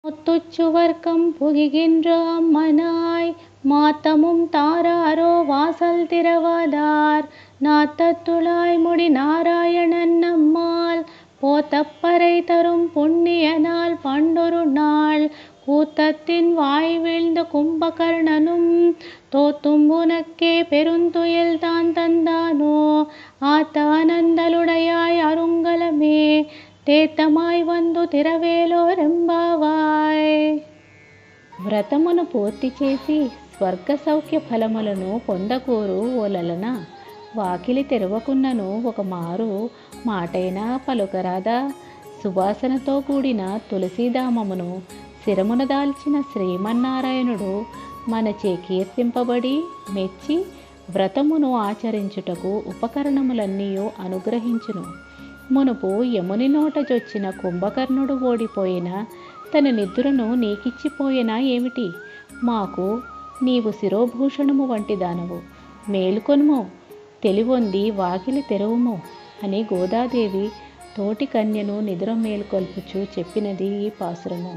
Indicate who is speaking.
Speaker 1: முத்துச்சுவர்க்கம் புகிகின்ற அம்மனாய் மாத்தமும் தாராரோ வாசல் திறவாதார் நாத்தத்துழாய் முடி நாராயணன் நம்மால் போத்தப்பறை தரும் புண்ணிய நாள் பண்டொரு நாள் கூத்தத்தின் வாய் வீழ்ந்த கும்பகர்ணனும் தோத்தும் உனக்கே பெருந்துயில் தான் தந்தானோ ஆத்தானந்தலுடையாய் அருங்கலமே తేతమాయ్ వందు తిరవేలోరెంబావాయ్. వ్రతమును పూర్తి చేసి స్వర్గ సౌఖ్య ఫలములను పొందకూరు ఓలలన వాకిలి తెరవకున్నను ఒక మారు మాటైనా పలుకరాదా. సువాసనతో కూడిన తులసీధామమును శిరమున దాల్చిన శ్రీమన్నారాయణుడు మనచే కీర్తింపబడి మెచ్చి వ్రతమును ఆచరించుటకు ఉపకరణములన్నీ అనుగ్రహించును. మునుపు యముని నోట జొచ్చిన కుంభకర్ణుడు ఓడిపోయిన తన నిద్రను నీకిచ్చిపోయినా ఏమిటి? మాకు నీవు శిరోభూషణము వంటి దానవు, మేలుకొనుము, తెలివొంది వాకిలి తెరవుము అని గోదాదేవి తోటి కన్యను నిద్ర మేలుకొల్పుచు చెప్పినది ఈ పాసురము.